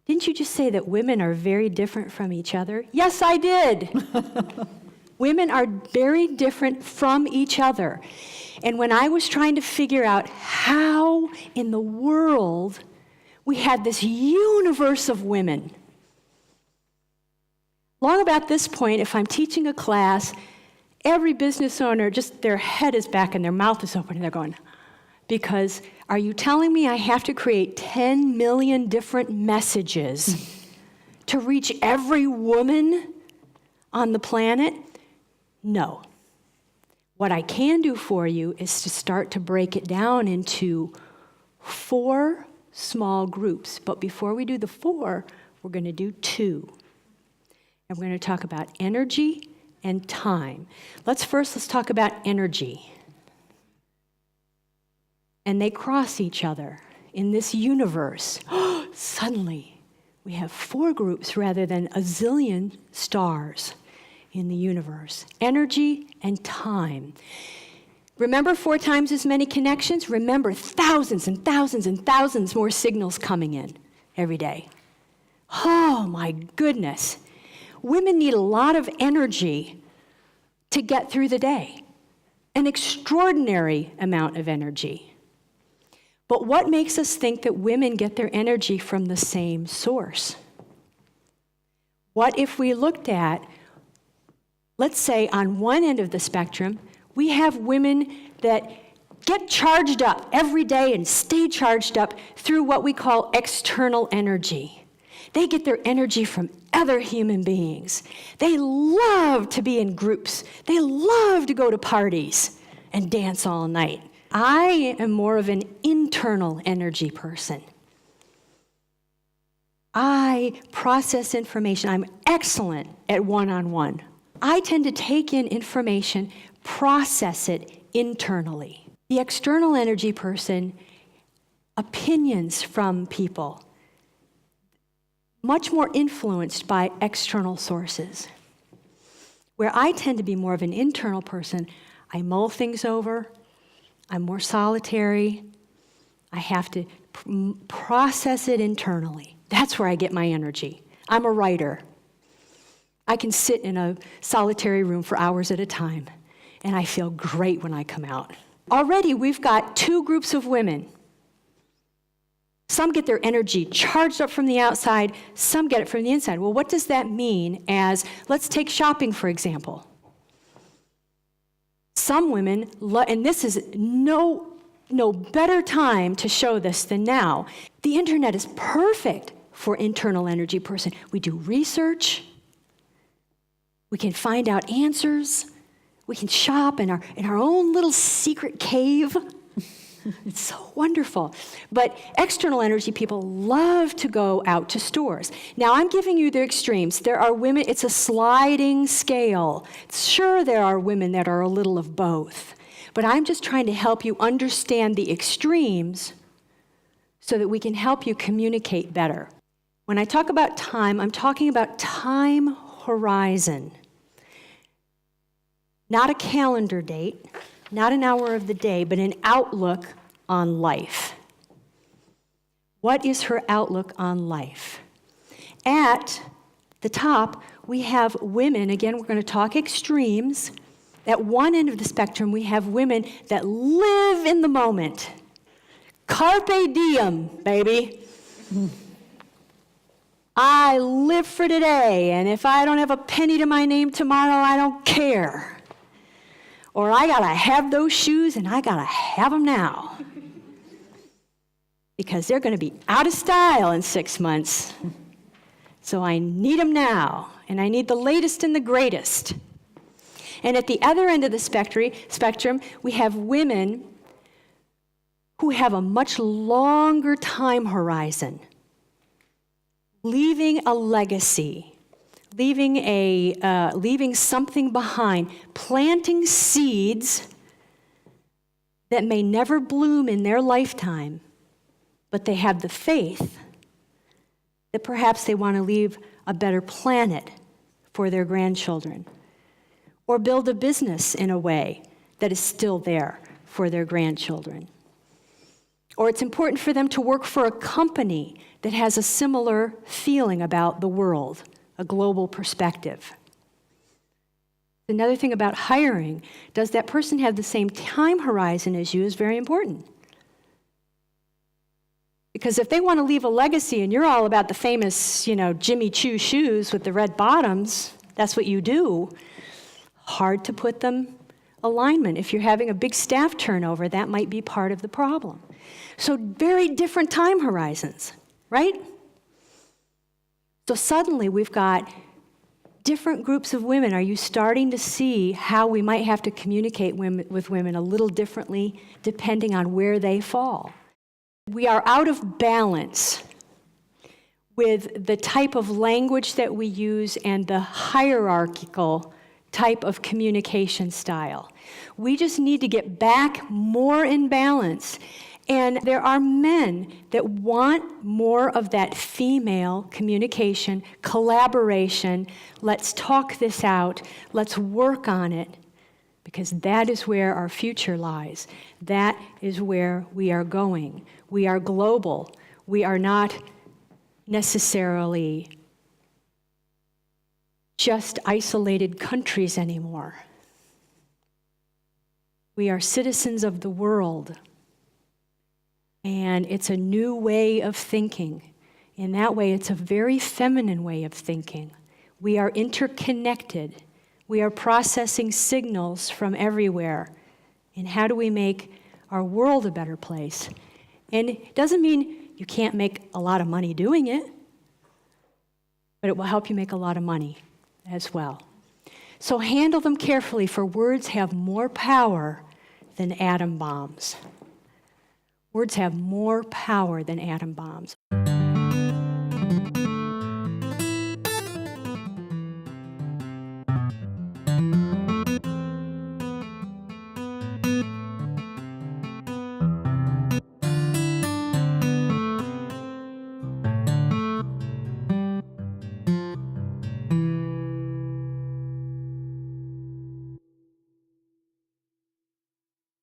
Didn't you just say that women are very different from each other? Yes, I did. Women are very different from each other. And when I was trying to figure out how in the world we had this universe of women, long about this point, if I'm teaching a class, every business owner, just their head is back and their mouth is open and they're going, because are you telling me I have to create 10 million different messages to reach every woman on the planet? No. What I can do for you is to start to break it down into 4 small groups. But before we do the 4, we're going to do 2. And we're going to talk about energy and time. Let's talk about energy. And they cross each other in this universe. Suddenly, we have 4 groups rather than a zillion stars in the universe. Energy and time. Remember 4 times as many connections? Remember thousands and thousands and thousands more signals coming in every day. Oh my goodness. Women need a lot of energy to get through the day. An extraordinary amount of energy. But what makes us think that women get their energy from the same source? What if we looked at, let's say on one end of the spectrum, we have women that get charged up every day and stay charged up through what we call external energy. They get their energy from other human beings. They love to be in groups. They love to go to parties and dance all night. I am more of an internal energy person. I process information. I'm excellent at one-on-one. I tend to take in information, process it internally. The external energy person, opinions from people, much more influenced by external sources. Where I tend to be more of an internal person, I mull things over, I'm more solitary, I have to process it internally. That's where I get my energy. I'm a writer. I can sit in a solitary room for hours at a time, and I feel great when I come out. Already we've got 2 groups of women. Some get their energy charged up from the outside, some get it from the inside. Well, what does that mean as, let's take shopping, for example. Some women, and this is no better time to show this than now. The internet is perfect for internal energy person. We do research. We can find out answers. We can shop in our own little secret cave. It's so wonderful. But external energy people love to go out to stores. Now, I'm giving you the extremes. There are women, it's a sliding scale. Sure, there are women that are a little of both. But I'm just trying to help you understand the extremes so that we can help you communicate better. When I talk about time, I'm talking about time horizon. Not a calendar date, not an hour of the day, but an outlook on life. What is her outlook on life? At the top, we have women, again, we're going to talk extremes. At one end of the spectrum, we have women that live in the moment. Carpe diem, baby. I live for today, and if I don't have a penny to my name tomorrow, I don't care. Or I gotta have those shoes, and I gotta have them now. Because they're gonna be out of style in 6 months. So I need them now, and I need the latest and the greatest. And at the other end of the spectrum, we have women who have a much longer time horizon, leaving a legacy, leaving something behind, planting seeds that may never bloom in their lifetime, but they have the faith that perhaps they want to leave a better planet for their grandchildren, or build a business in a way that is still there for their grandchildren. Or it's important for them to work for a company that has a similar feeling about the world, a global perspective. Another thing about hiring, does that person have the same time horizon as you is very important. Because if they want to leave a legacy and you're all about the famous, Jimmy Choo shoes with the red bottoms, that's what you do, hard to put them alignment. If you're having a big staff turnover, that might be part of the problem. So very different time horizons, right? So suddenly we've got different groups of women. Are you starting to see how we might have to communicate with women a little differently depending on where they fall? We are out of balance with the type of language that we use and the hierarchical type of communication style. We just need to get back more in balance. And there are men that want more of that female communication, collaboration. Let's talk this out. Let's work on it. Because that is where our future lies. That is where we are going. We are global. We are not necessarily just isolated countries anymore. We are citizens of the world. And it's a new way of thinking. In that way, it's a very feminine way of thinking. We are interconnected. We are processing signals from everywhere. And how do we make our world a better place? And it doesn't mean you can't make a lot of money doing it, but it will help you make a lot of money as well. So handle them carefully, for words have more power than atom bombs. Words have more power than atom bombs.